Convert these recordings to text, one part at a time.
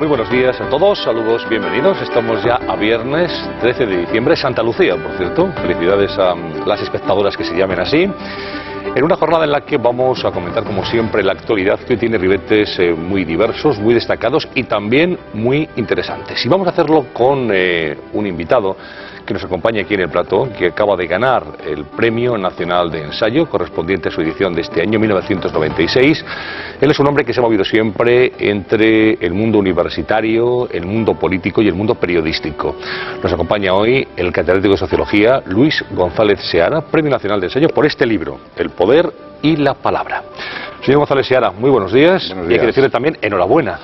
buenos días a todos, saludos, bienvenidos. Estamos ya a viernes 13 de diciembre, Santa Lucía, por cierto. Felicidades a las espectadoras que se llamen así. En una jornada en la que vamos a comentar, como siempre, la actualidad, que tiene ribetes muy diversos, muy destacados y también muy interesantes. Y vamos a hacerlo con un invitado que nos acompaña aquí en el plató, que acaba de ganar el Premio Nacional de Ensayo, correspondiente a su edición de este año, 1996. Él es un hombre que se ha movido siempre entre el mundo universitario, el mundo político y el mundo periodístico. Nos acompaña hoy el catedrático de Sociología, Luis González Seara, Premio Nacional de Ensayo, por este libro, El poder y la palabra. Señor González Seara, muy buenos días. Buenos días. Y hay que decirle también enhorabuena.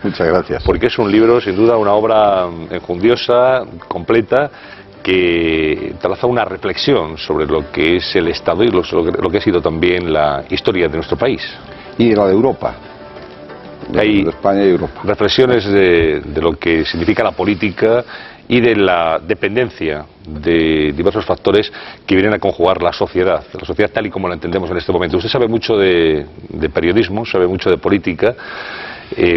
Muchas gracias. Porque es un libro, sin duda, una obra enjundiosa, completa, que traza una reflexión sobre lo que es el Estado y lo que ha sido también la historia de nuestro país. Y la de Europa. Hay de España y Europa. Reflexiones de lo que significa la política y de la dependencia de diversos factores que vienen a conjugar la sociedad tal y como la entendemos en este momento. Usted sabe mucho de periodismo, sabe mucho de política.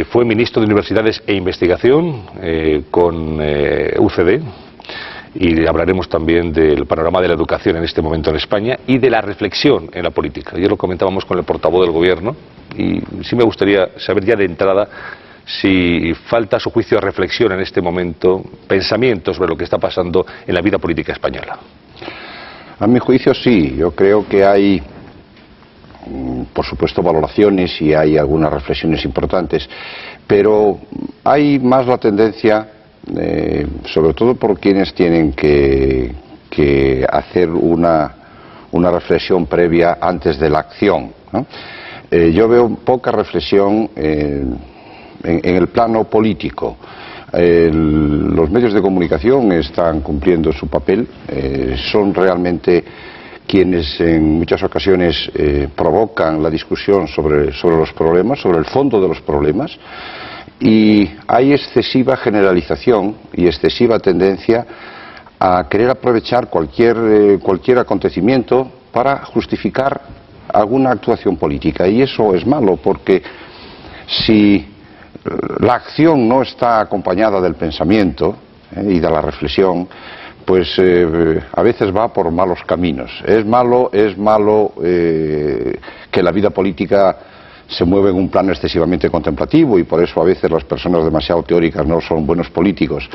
Fue ministro de Universidades e Investigación con UCD. Y hablaremos también del panorama de la educación en este momento en España y de la reflexión en la política. Ayer lo comentábamos con el portavoz del Gobierno y sí me gustaría saber ya de entrada si falta a su juicio reflexión en este momento, pensamientos sobre lo que está pasando en la vida política española. A mi juicio sí, yo creo que hay, por supuesto, valoraciones y hay algunas reflexiones importantes, pero hay más la tendencia, sobre todo por quienes tienen que hacer una reflexión previa antes de la acción, ¿no? Yo veo poca reflexión en el plano político. Los medios de comunicación están cumpliendo su papel, son realmente quienes en muchas ocasiones provocan la discusión sobre los problemas, sobre el fondo de los problemas. Y hay excesiva generalización y excesiva tendencia a querer aprovechar cualquier acontecimiento para justificar alguna actuación política. Y eso es malo, porque si la acción no está acompañada del pensamiento y de la reflexión, pues a veces va por malos caminos. Es malo que la vida política se mueve en un plano excesivamente contemplativo y por eso a veces las personas demasiado teóricas no son buenos políticos,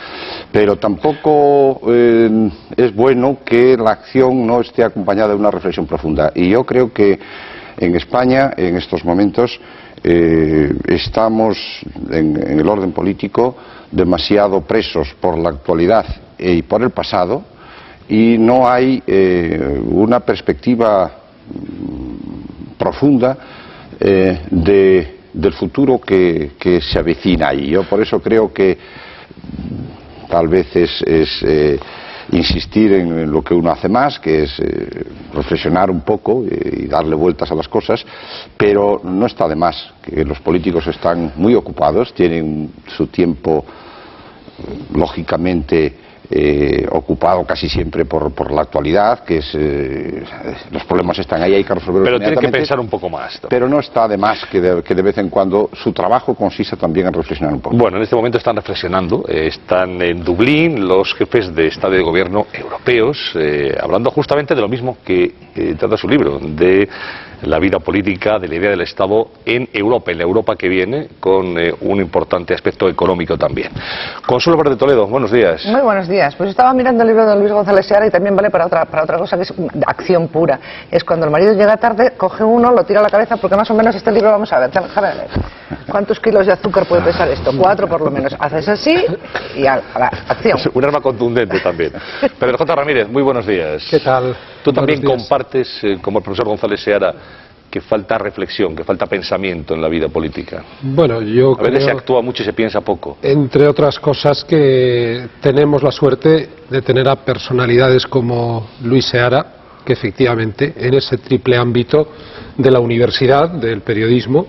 pero tampoco es bueno que la acción no esté acompañada de una reflexión profunda. Y yo creo que en España, en estos momentos, estamos en el orden político demasiado presos por la actualidad y por el pasado, y no hay una perspectiva profunda del futuro que se avecina ahí. Yo por eso creo que tal vez es insistir en lo que uno hace más, que es reflexionar un poco y darle vueltas a las cosas, pero no está de más, que los políticos están muy ocupados, tienen su tiempo lógicamente ocupado casi siempre por la actualidad, que es los problemas están ahí, hay que resolverlos. Pero tiene que pensar un poco más. Pero no está de más que de vez en cuando su trabajo consista también en reflexionar un poco. Bueno, en este momento están reflexionando, están en Dublín los jefes de Estado y de Gobierno europeos, hablando justamente de lo mismo que trata su libro, de la vida política, de la idea del Estado en Europa, en la Europa que viene, con un importante aspecto económico también. Consuelo Verde Toledo, buenos días. Muy buenos días. Pues estaba mirando el libro de Luis González Seara y también vale para otra cosa, que es acción pura. Es cuando el marido llega tarde, coge uno, lo tira a la cabeza, porque más o menos este libro, vamos a ver, déjame ver. ¿Cuántos kilos de azúcar puede pesar esto? 4 por lo menos. Haces así y a la acción. Es un arma contundente también. Pedro J. Ramírez, muy buenos días. ¿Qué tal? Tú también compartes, como el profesor González Seara, que falta reflexión, que falta pensamiento en la vida política. Bueno, yo a veces creo, se actúa mucho y se piensa poco. Entre otras cosas, que tenemos la suerte de tener a personalidades como Luis Seara, que efectivamente en ese triple ámbito de la universidad, del periodismo,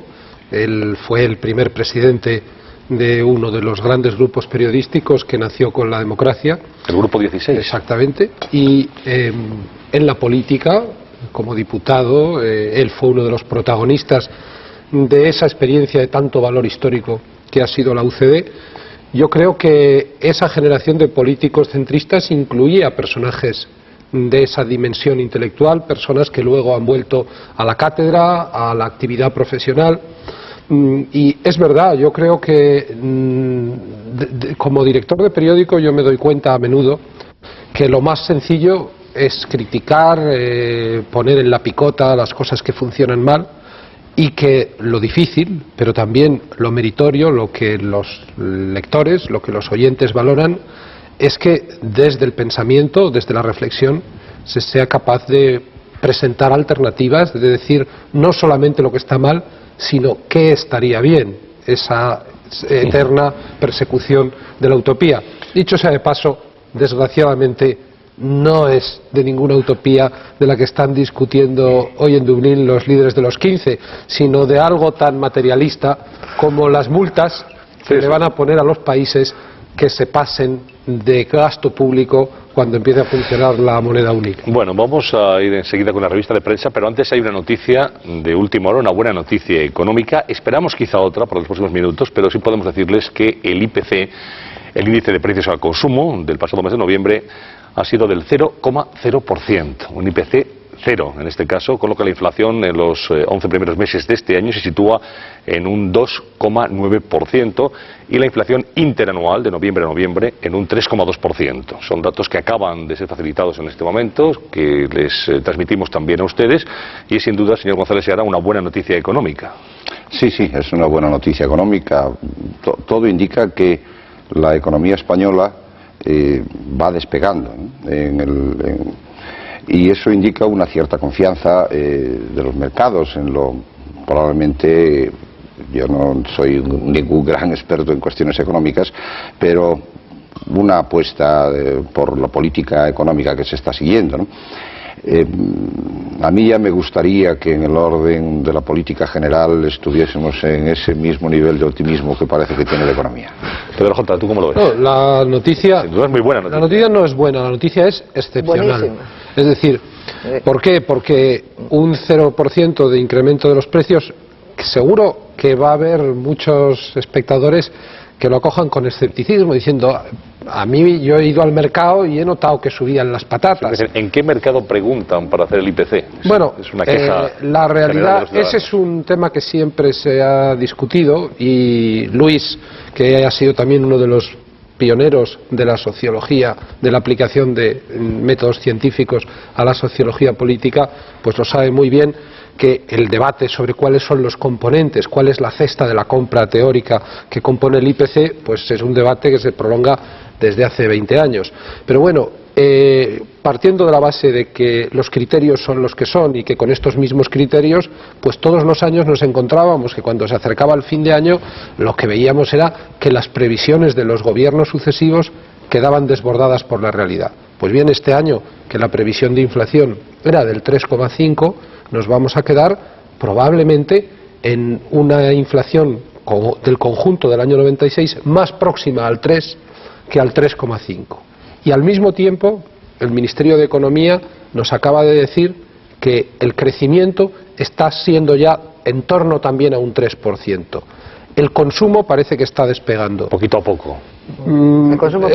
él fue el primer presidente de uno de los grandes grupos periodísticos que nació con la democracia. El Grupo 16. Exactamente. Y en la política, como diputado, él fue uno de los protagonistas de esa experiencia de tanto valor histórico que ha sido la UCD, yo creo que esa generación de políticos centristas incluía personajes de esa dimensión intelectual, personas que luego han vuelto a la cátedra, a la actividad profesional. Y es verdad, yo creo que como director de periódico yo me doy cuenta a menudo que lo más sencillo es criticar, poner en la picota las cosas que funcionan mal, y que lo difícil, pero también lo meritorio, lo que los lectores, lo que los oyentes valoran, es que desde el pensamiento, desde la reflexión, se sea capaz de presentar alternativas, de decir no solamente lo que está mal, sino qué estaría bien, esa eterna persecución de la utopía. Dicho sea de paso, desgraciadamente no es de ninguna utopía de la que están discutiendo hoy en Dublín los líderes de los 15, sino de algo tan materialista como las multas que le van a poner a los países que se pasen de gasto público cuando empiece a funcionar la moneda única. Bueno, vamos a ir enseguida con la revista de prensa, pero antes hay una noticia de última hora, una buena noticia económica. Esperamos quizá otra para los próximos minutos, pero sí podemos decirles que el IPC, el índice de precios al consumo del pasado mes de noviembre, ha sido del 0,0%, un IPC cero en este caso, con lo que la inflación en los 11 primeros meses de este año se sitúa en un 2,9% y la inflación interanual de noviembre a noviembre en un 3,2%. Son datos que acaban de ser facilitados en este momento, que les transmitimos también a ustedes, y es sin duda, señor González Seara, una buena noticia económica. Sí, es una buena noticia económica. Todo indica que la economía española va despegando, ¿no? Y eso indica una cierta confianza de los mercados en lo probablemente. Yo no soy ningún gran experto en cuestiones económicas, pero una apuesta por la política económica que se está siguiendo, ¿no? A mí ya me gustaría que en el orden de la política general estuviésemos en ese mismo nivel de optimismo que parece que tiene la economía. Pedro J., ¿tú cómo lo ves? No, la noticia, sin duda es muy buena noticia. La noticia no es buena, la noticia es excepcional. Buenísima. Es decir, ¿por qué? Porque un 0% de incremento de los precios, seguro que va a haber muchos espectadores que lo acojan con escepticismo, diciendo, a mí yo he ido al mercado y he notado que subían las patatas. ¿En qué mercado preguntan para hacer el IPC? Bueno, es una queja la realidad, ese es un tema que siempre se ha discutido, y Luis, que ha sido también uno de los pioneros de la sociología, de la aplicación de métodos científicos a la sociología política, pues lo sabe muy bien, que el debate sobre cuáles son los componentes, cuál es la cesta de la compra teórica que compone el IPC, pues es un debate que se prolonga desde hace 20 años. Pero bueno, partiendo de la base de que los criterios son los que son y que con estos mismos criterios, pues todos los años nos encontrábamos que cuando se acercaba el fin de año, lo que veíamos era que las previsiones de los gobiernos sucesivos quedaban desbordadas por la realidad. Pues bien, este año, que la previsión de inflación era del 3,5%, nos vamos a quedar probablemente en una inflación del conjunto del año 96 más próxima al 3 que al 3,5. Y al mismo tiempo, el Ministerio de Economía nos acaba de decir que el crecimiento está siendo ya en torno también a un 3%. El consumo parece que está despegando. Poquito a poco. El consumo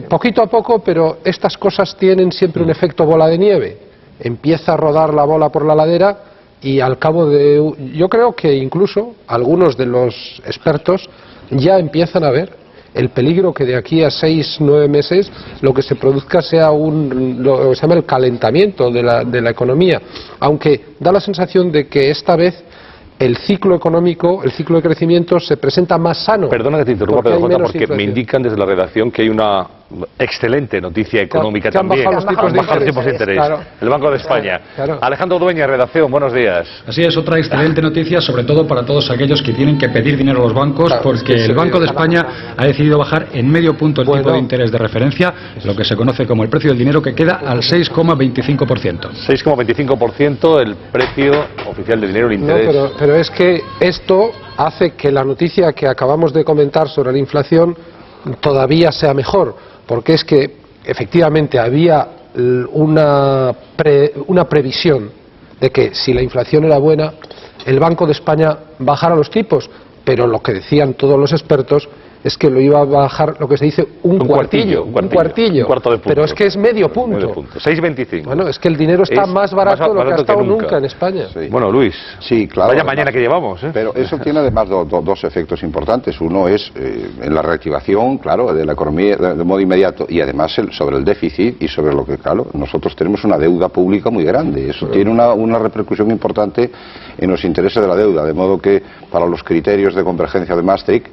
poquito a poco, pero estas cosas tienen siempre un efecto bola de nieve. Empieza a rodar la bola por la ladera y al cabo de... Yo creo que incluso algunos de los expertos ya empiezan a ver el peligro que de aquí a 6-9 meses lo que se produzca sea lo que se llama el calentamiento de la economía. Aunque da la sensación de que esta vez el ciclo económico, el ciclo de crecimiento se presenta más sano. Perdona que te interrumpa, Pedro J., porque inflación. me indican desde la redacción que hay una excelente noticia económica que han también. bajado los tipos de interés. Claro. El Banco de España. Claro. Alejandro Dueñas, redacción, buenos días. Así es, otra excelente noticia, sobre todo para todos aquellos que tienen que pedir dinero a los bancos, Claro, porque el Banco de España ha decidido bajar en medio punto el tipo de interés de referencia, lo que se conoce como el precio del dinero, que queda al 6,25%. 6,25% el precio oficial del dinero, el interés. No, pero es que esto hace que la noticia que acabamos de comentar sobre la inflación todavía sea mejor, porque es que efectivamente había una previsión de que si la inflación era buena, el Banco de España bajara los tipos, pero lo que decían todos los expertos es que lo iba a bajar, lo que se dice, un cuartillo, un cuarto de punto. Pero es que es medio punto. 6,25. Bueno, es que el dinero está más barato de lo que ha estado nunca en España. Sí. Bueno, Luis, sí, claro, vaya además, mañana que llevamos, ¿eh? Pero eso tiene además dos efectos importantes. Uno es en la reactivación, claro, de la economía de modo inmediato, y además sobre el déficit y sobre lo que, claro, nosotros tenemos una deuda pública muy grande. Eso tiene una repercusión importante en los intereses de la deuda, de modo que para los criterios de convergencia de Maastricht,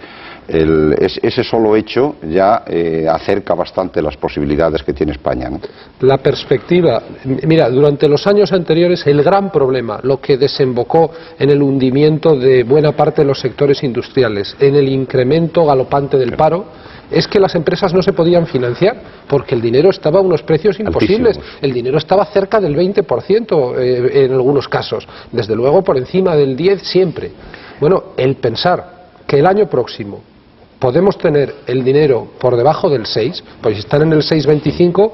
ese solo hecho ya acerca bastante las posibilidades que tiene España, ¿no? La perspectiva, mira, durante los años anteriores el gran problema, lo que desembocó en el hundimiento de buena parte de los sectores industriales, en el incremento galopante del paro, es que las empresas no se podían financiar porque el dinero estaba a unos precios imposibles. Altísimos. El dinero estaba cerca del 20% en algunos casos, desde luego por encima del 10% siempre. Bueno, el pensar que el año próximo podemos tener el dinero por debajo del 6, pues si están en el 6,25,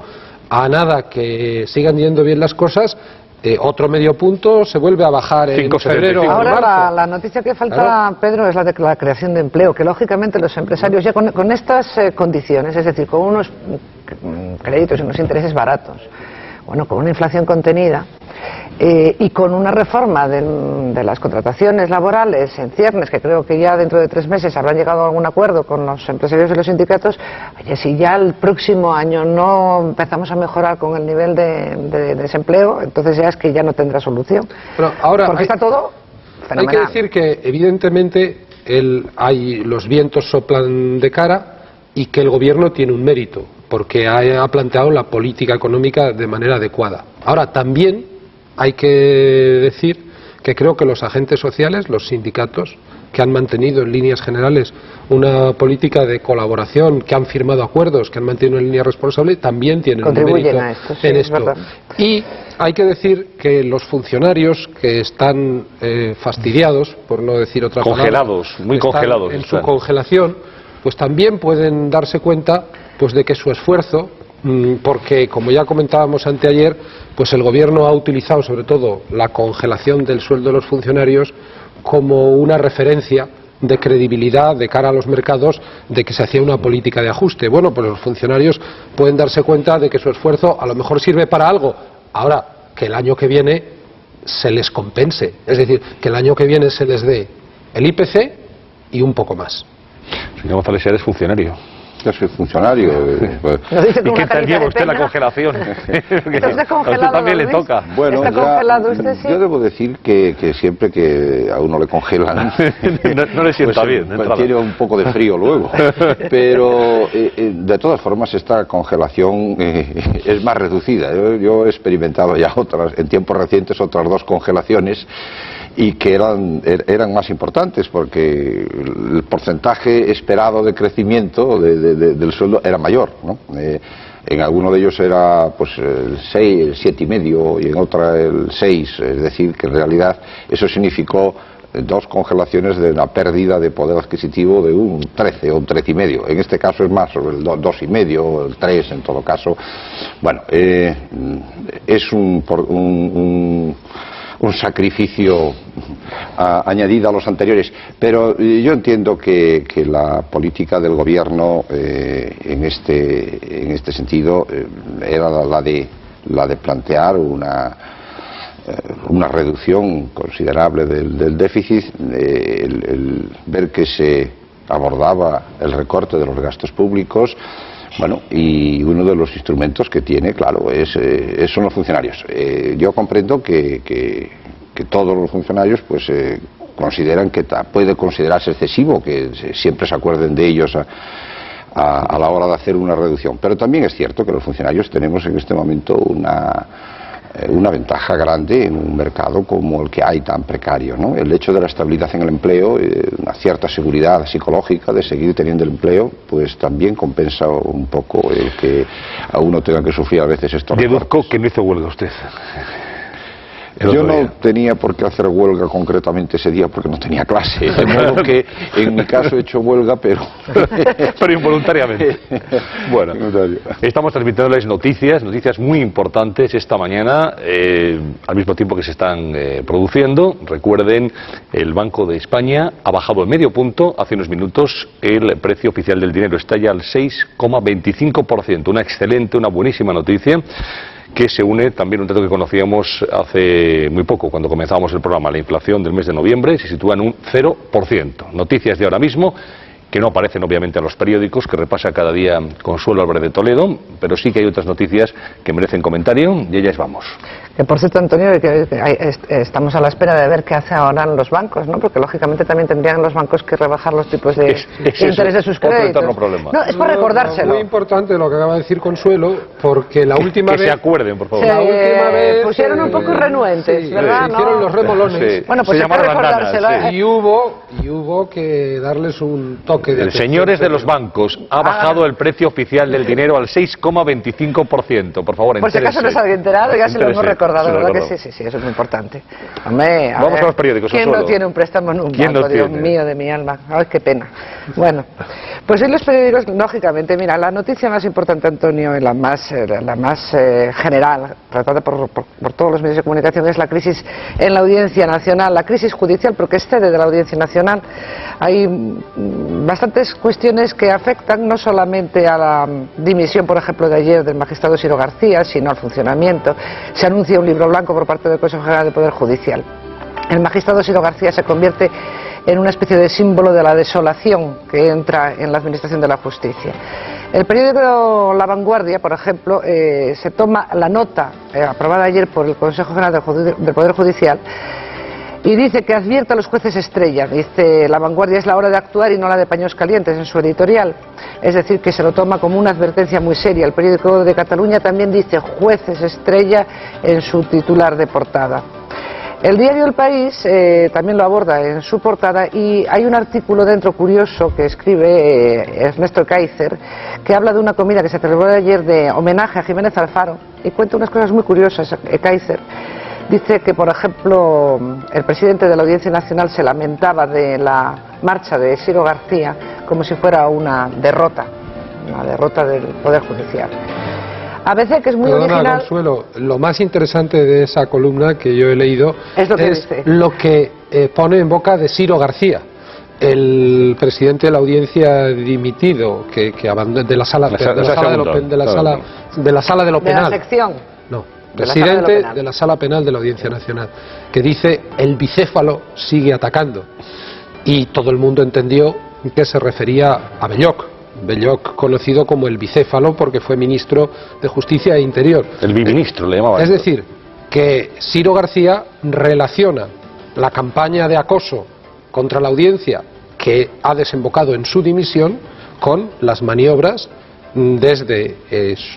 a nada que sigan yendo bien las cosas, otro medio punto se vuelve a bajar en febrero o Ahora marzo. la noticia que falta, Pedro, es la de la creación de empleo, que lógicamente los empresarios ya con estas condiciones, es decir, con unos créditos y unos intereses baratos, bueno, con una inflación contenida, y con una reforma de las contrataciones laborales en ciernes, que creo que ya dentro de 3 meses habrán llegado a algún acuerdo con los empresarios y los sindicatos. Oye, si ya el próximo año no empezamos a mejorar con el nivel de desempleo, entonces ya es que ya no tendrá solución. Pero ahora porque está todo fenomenal. Hay que decir que evidentemente los vientos soplan de cara y que el gobierno tiene un mérito, porque ha planteado la política económica de manera adecuada. Ahora, también hay que decir que creo que los agentes sociales, los sindicatos, que han mantenido en líneas generales una política de colaboración, que han firmado acuerdos, que han mantenido en línea responsable, también tienen un mérito en esto. Y hay que decir que los funcionarios que están fastidiados, por no decir otra palabra, congelados, muy congelados, en su congelación, pues también pueden darse cuenta pues de que su esfuerzo, porque como ya comentábamos anteayer, pues el gobierno ha utilizado sobre todo la congelación del sueldo de los funcionarios como una referencia de credibilidad de cara a los mercados de que se hacía una política de ajuste. Bueno, pues los funcionarios pueden darse cuenta de que su esfuerzo a lo mejor sirve para algo. Ahora, que el año que viene se les compense, es decir, que el año que viene se les dé el IPC y un poco más. Señor González, eres funcionario. Yo soy funcionario. ¿Y qué tal lleva usted la congelación? A usted también le toca. Bueno, ¿Está congelado usted, sí? Yo debo decir que siempre que a uno le congelan no le sienta pues, bien. Pues tiene un poco de frío luego. Pero de todas formas esta congelación es más reducida. Yo he experimentado ya en tiempos recientes otras 2 congelaciones y que eran más importantes porque el porcentaje esperado de crecimiento del sueldo era mayor, ¿no? En alguno de ellos era pues el 6, el 7,5 y en otra el 6, es decir, que en realidad eso significó 2 congelaciones de una pérdida de poder adquisitivo de un 13 o un 13,5. En este caso es más, sobre el 2,5 o el 3 en todo caso. Bueno, es un sacrificio añadido a los anteriores, pero yo entiendo que la política del gobierno en este sentido era la de plantear una reducción considerable del déficit, el ver que se abordaba el recorte de los gastos públicos. Bueno, y uno de los instrumentos que tiene, claro, son los funcionarios. Yo comprendo que todos los funcionarios pues consideran que puede considerarse excesivo, que siempre se acuerden de ellos a la hora de hacer una reducción. Pero también es cierto que los funcionarios tenemos en este momento una ventaja grande en un mercado como el que hay tan precario, ¿no? El hecho de la estabilidad en el empleo, una cierta seguridad psicológica de seguir teniendo el empleo, pues también compensa un poco el que a uno tenga que sufrir a veces esto. Deduzco que no hizo huelga usted. Yo no tenía por qué hacer huelga concretamente ese día porque no tenía clase, de modo que en mi caso he hecho huelga, pero involuntariamente. Bueno, estamos transmitiéndoles noticias muy importantes esta mañana, al mismo tiempo que se están produciendo. Recuerden, el Banco de España ha bajado en medio punto hace unos minutos el precio oficial del dinero, está ya al 6,25%, una buenísima noticia, que se une también un dato que conocíamos hace muy poco, cuando comenzábamos el programa. La inflación del mes de noviembre se sitúa en un 0%. Noticias de ahora mismo, que no aparecen obviamente a los periódicos, que repasa cada día Consuelo Álvarez de Toledo, pero sí que hay otras noticias que merecen comentario, y ellas vamos. Que por cierto, Antonio, estamos a la espera de ver qué hacen ahora los bancos, ¿no? Porque lógicamente también tendrían los bancos que rebajar los tipos de interés de sus créditos. Otro problema. No, es por recordárselo. Muy importante lo que acaba de decir Consuelo, porque la última vez... Que se acuerden, por favor. La última vez pusieron un poco renuentes, ¿verdad? Se hicieron los remolones. Sí. Bueno, pues hay que recordárselo. Sí. Y hubo que darles un toque de atención. Señores de los bancos, ha bajado el precio oficial del dinero al 6,25%. Por favor, por si acaso no se había enterado, ya se lo hemos recordado, ¿verdad? Que sí, eso es muy importante. Hombre, vamos a los periódicos. ¿Quién no tiene un préstamo en un banco? Dios mío de mi alma. Ay, qué pena. Bueno, pues en los periódicos, lógicamente, mira, la noticia más importante, Antonio, y la más general, tratada por todos los medios de comunicación, es la crisis en la Audiencia Nacional, la crisis judicial, porque excede de la Audiencia Nacional. Hay bastantes cuestiones que afectan no solamente a la dimisión, por ejemplo, de ayer del magistrado Siro García, sino al funcionamiento. Se anuncia un libro blanco por parte del Consejo General del Poder Judicial. El magistrado Siro García se convierte en una especie de símbolo de la desolación que entra en la administración de la justicia. El periódico La Vanguardia, por ejemplo, se toma la nota aprobada ayer por el Consejo General del Poder Judicial y dice que advierte a los jueces estrella. Dice: La Vanguardia es la hora de actuar y no la de paños calientes, en su editorial. Es decir, que se lo toma como una advertencia muy seria. El periódico de Cataluña también dice jueces estrella en su titular de portada. El diario El País también lo aborda en su portada, y hay un artículo dentro curioso que escribe Ernesto Ekaizer, que habla de una comida que se celebró ayer de homenaje a Jiménez Alfaro, y cuenta unas cosas muy curiosas. Ekaizer dice que, por ejemplo, el presidente de la Audiencia Nacional se lamentaba de la marcha de Siro García como si fuera una derrota del Poder Judicial. A veces, que es muy original... Consuelo, lo más interesante de esa columna que yo he leído es lo que pone en boca de Siro García, el presidente de la Audiencia dimitido, que de la sala de lo penal. De la sección. No, presidente de la Sala Penal de la Audiencia Nacional, que dice: el bicéfalo sigue atacando. Y todo el mundo entendió que se refería a Belloc, conocido como el bicéfalo porque fue ministro de Justicia e Interior. El biministro le llamaba. Es decir, que Siro García relaciona la campaña de acoso contra la Audiencia, que ha desembocado en su dimisión, con las maniobras desde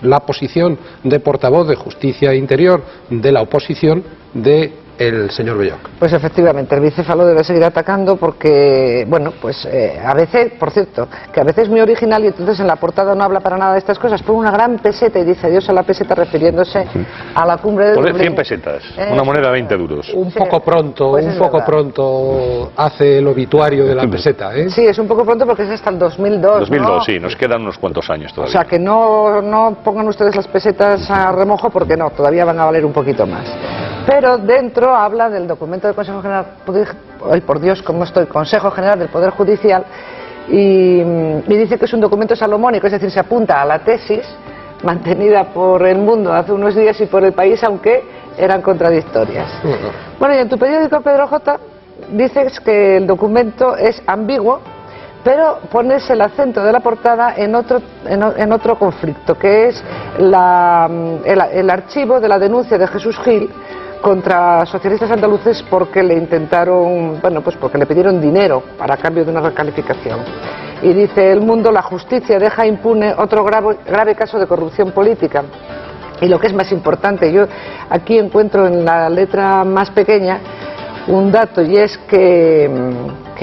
la posición de portavoz de Justicia e Interior de la oposición del señor Belloc. Pues efectivamente, el bicéfalo debe seguir atacando porque, bueno, pues a veces, por cierto, que a veces es muy original, y entonces en la portada no habla para nada de estas cosas, pone una gran peseta y dice adiós a la peseta, refiriéndose a la cumbre de Dublín. 100 pesetas, una moneda de 20 duros. Un poco pronto, pues pronto hace el obituario de la peseta, ¿eh? Sí, es un poco pronto porque es hasta el 2002. 2002, ¿no? Sí, nos Sí. quedan unos cuantos años todavía. O sea que no pongan ustedes las pesetas a remojo, porque no, todavía van a valer un poquito más. Pero dentro habla del documento del Consejo General, ay por Dios, cómo estoy, Consejo General del Poder Judicial, y dice que es un documento salomónico, es decir, se apunta a la tesis mantenida por El Mundo hace unos días y por El País, aunque eran contradictorias. Bueno, y en tu periódico, Pedro J, dices que el documento es ambiguo, pero pones el acento de la portada en otro conflicto, que es el archivo de la denuncia de Jesús Gil contra socialistas andaluces porque le intentaron, bueno, pues porque le pidieron dinero para cambio de una recalificación. Y dice El Mundo: la justicia deja impune otro grave caso de corrupción política. Y lo que es más importante, yo aquí encuentro en la letra más pequeña un dato, y es que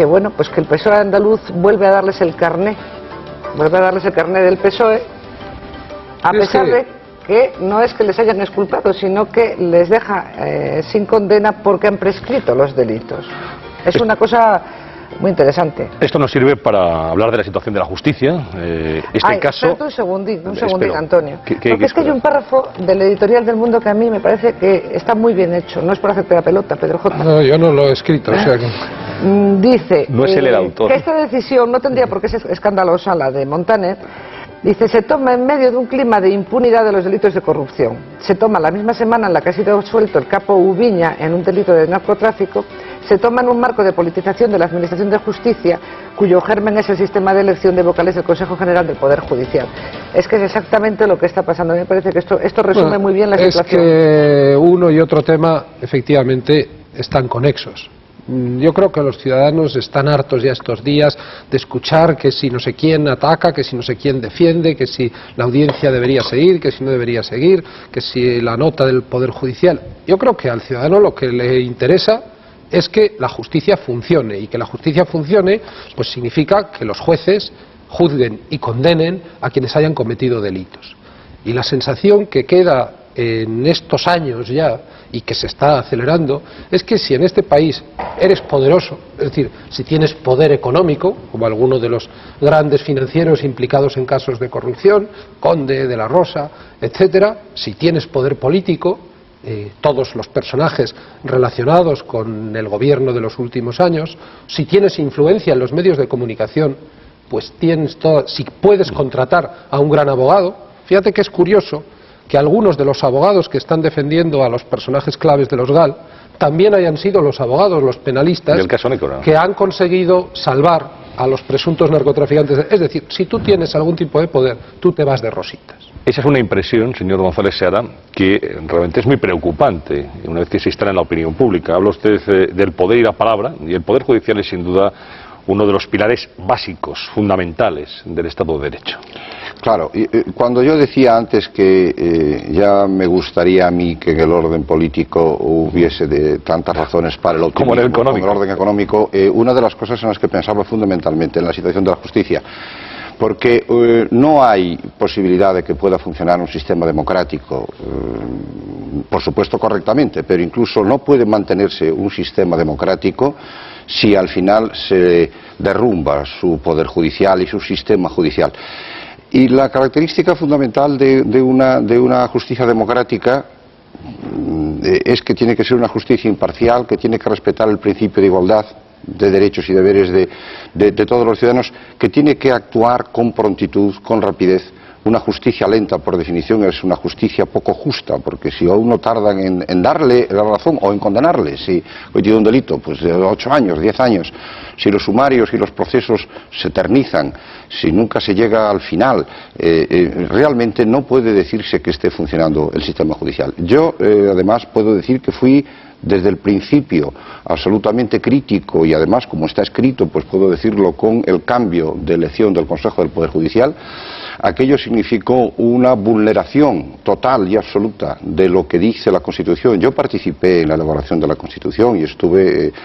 bueno, pues que el PSOE andaluz vuelve a darles el carné del PSOE, a pesar de que no es que les hayan exculpado, sino que les deja sin condena porque han prescrito los delitos. Es una cosa muy interesante. Esto nos sirve para hablar de la situación de la justicia. Caso... Espérate un segundín, Antonio. Porque es que hay un párrafo del editorial del Mundo que a mí me parece que está muy bien hecho. No es por hacerte la pelota, Pedro J. No, yo no lo he escrito, o sea que... Dice no es él el autor. Que esta decisión no tendría por qué ser escandalosa, la de Montaner. Dice, se toma en medio de un clima de impunidad de los delitos de corrupción. Se toma la misma semana en la que ha sido absuelto el capo Ubiña en un delito de narcotráfico. Se toma en un marco de politización de la Administración de Justicia, cuyo germen es el sistema de elección de vocales del Consejo General del Poder Judicial. Es que es exactamente lo que está pasando. A mí me parece que esto resume muy bien la situación. Es que uno y otro tema, efectivamente, están conexos. Yo creo que los ciudadanos están hartos ya estos días de escuchar que si no sé quién ataca, que si no sé quién defiende, que si la audiencia debería seguir, que si no debería seguir, que si la nota del Poder Judicial. Yo creo que al ciudadano lo que le interesa es que la justicia funcione, y que la justicia funcione pues significa que los jueces juzguen y condenen a quienes hayan cometido delitos. Y la sensación que queda en estos años ya, y que se está acelerando, es que si en este país eres poderoso, es decir, si tienes poder económico, como algunos de los grandes financieros implicados en casos de corrupción, Conde, de la Rosa, etcétera, si tienes poder político, todos los personajes relacionados con el gobierno de los últimos años, si tienes influencia en los medios de comunicación, pues si puedes contratar a un gran abogado. Fíjate que es curioso que algunos de los abogados que están defendiendo a los personajes claves de los GAL también hayan sido los abogados, los penalistas, del caso Nécora, que han conseguido salvar a los presuntos narcotraficantes. Es decir, si tú tienes algún tipo de poder, tú te vas de rositas. Esa es una impresión, señor González Seara, que realmente es muy preocupante una vez que se instala en la opinión pública. Habla usted del poder y la palabra, y el Poder Judicial es sin duda uno de los pilares básicos, fundamentales del Estado de Derecho. Claro, cuando yo decía antes que ya me gustaría a mí que en el orden político hubiese de tantas razones para el optimismo como en el orden económico, una de las cosas en las que pensaba fundamentalmente en la situación de la justicia, porque no hay posibilidad de que pueda funcionar un sistema democrático, por supuesto correctamente, pero incluso no puede mantenerse un sistema democrático si al final se derrumba su poder judicial y su sistema judicial. Y la característica fundamental de una justicia democrática es que tiene que ser una justicia imparcial, que tiene que respetar el principio de igualdad de derechos y deberes de todos los ciudadanos, que tiene que actuar con prontitud, con rapidez. Una justicia lenta, por definición, es una justicia poco justa, porque si a uno tardan en darle la razón o en condenarle, si cometido un delito, pues de 8 años, 10 años, si los sumarios y los procesos se eternizan, si nunca se llega al final, realmente no puede decirse que esté funcionando el sistema judicial. Yo, además, puedo decir que fui desde el principio absolutamente crítico, y además, como está escrito, pues puedo decirlo con el cambio de elección del Consejo del Poder Judicial. Aquello significó una vulneración total y absoluta de lo que dice la Constitución. Yo participé en la elaboración de la Constitución y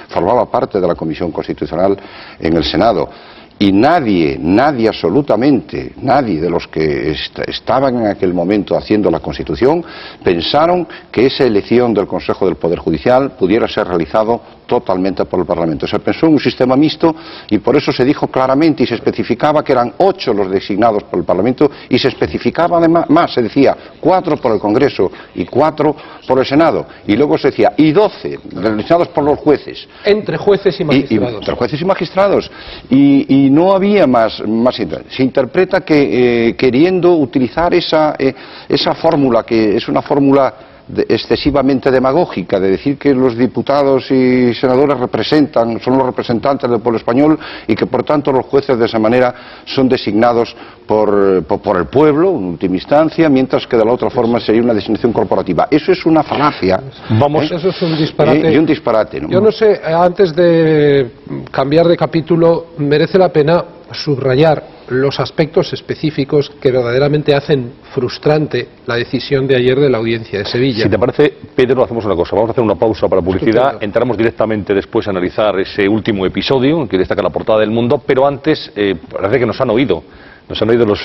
formaba parte de la Comisión Constitucional en el Senado. Y nadie absolutamente, nadie de los que estaban en aquel momento haciendo la Constitución pensaron que esa elección del Consejo del Poder Judicial pudiera ser realizado totalmente por el Parlamento. Se pensó en un sistema mixto y por eso se dijo claramente y se especificaba que eran 8 los designados por el Parlamento, y se especificaba además, se decía 4 por el Congreso y 4 por el Senado, y luego se decía y 12 designados por los jueces. Entre jueces y magistrados. Entre jueces y magistrados. Y no había más. Se interpreta que queriendo utilizar esa fórmula, que es una fórmula excesivamente demagógica, de decir que los diputados y senadores son los representantes del pueblo español, y que por tanto los jueces de esa manera son designados por el pueblo en última instancia, mientras que de la otra forma sería una designación corporativa. Eso es una falacia. Eso es un disparate. Y un disparate, ¿no? Yo no sé, antes de cambiar de capítulo, merece la pena subrayar los aspectos específicos que verdaderamente hacen frustrante la decisión de ayer de la Audiencia de Sevilla. Si te parece, Pedro, hacemos una cosa. Vamos a hacer una pausa para publicidad. Estupendo. Entramos directamente después a analizar ese último episodio que destaca la portada del Mundo, pero antes parece que nos han oído Nos han oído los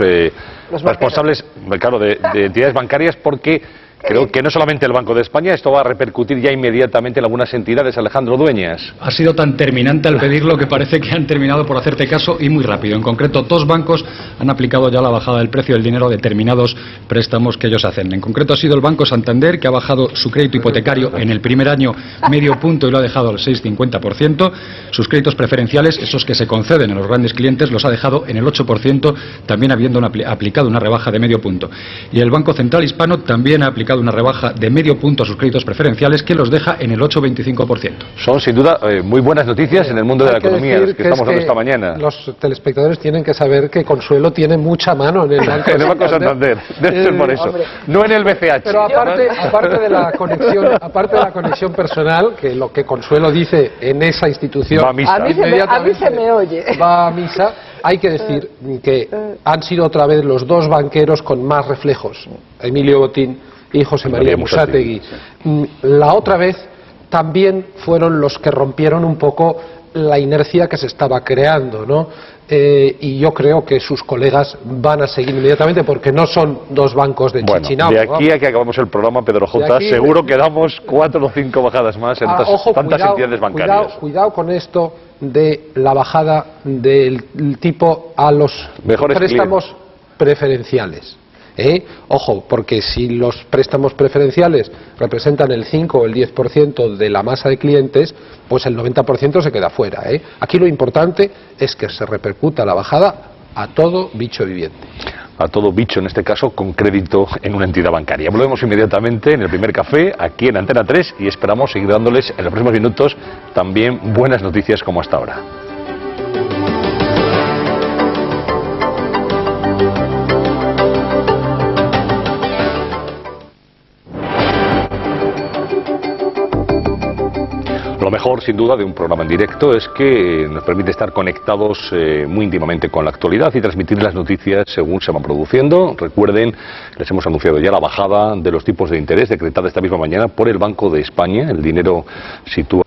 responsables, claro, de entidades bancarias, porque creo que no solamente el Banco de España, esto va a repercutir ya inmediatamente en algunas entidades. Alejandro Dueñas. Ha sido tan terminante al pedirlo que parece que han terminado por hacerte caso, y muy rápido. En concreto, 2 bancos han aplicado ya la bajada del precio del dinero a determinados préstamos que ellos hacen. En concreto ha sido el Banco Santander, que ha bajado su crédito hipotecario en el primer año medio punto y lo ha dejado al 6,50%. Sus créditos preferenciales, esos que se conceden a los grandes clientes, los ha dejado en el 8%, también habiendo aplicado una rebaja de medio punto. Y el Banco Central Hispano también ha aplicado una rebaja de medio punto a sus créditos preferenciales, que los deja en el 8,25%. Son sin duda muy buenas noticias en el mundo de la economía que estamos dando esta mañana. Los telespectadores tienen que saber que Consuelo tiene mucha mano en el Banco, en el Banco Santander. Debe ser por eso. Hombre, no en el BCH. Pero aparte de la conexión personal, que lo que Consuelo dice en esa institución, va a misa. A mí se me oye. Va a misa. Hay que decir que han sido otra vez los 2 banqueros con más reflejos, Emilio Botín y José María Musategui. La otra vez también fueron los que rompieron un poco la inercia que se estaba creando, ¿no? Y yo creo que sus colegas van a seguir inmediatamente, porque no son 2 bancos de Chichinabo. De aquí a que acabamos el programa, Pedro J, seguro que damos 4 o 5 bajadas más en tantas entidades bancarias. Cuidado con esto de la bajada del tipo a los préstamos preferenciales. Ojo, porque si los préstamos preferenciales representan el 5 o el 10% de la masa de clientes, pues el 90% se queda fuera. Aquí lo importante es que se repercuta la bajada a todo bicho viviente. A todo bicho, en este caso, con crédito en una entidad bancaria. Volvemos inmediatamente en el primer café, aquí en Antena 3, y esperamos seguir dándoles en los próximos minutos también buenas noticias como hasta ahora. Lo mejor, sin duda, de un programa en directo es que nos permite estar conectados muy íntimamente con la actualidad y transmitir las noticias según se van produciendo. Recuerden, les hemos anunciado ya la bajada de los tipos de interés decretada esta misma mañana por el Banco de España. El dinero sitúa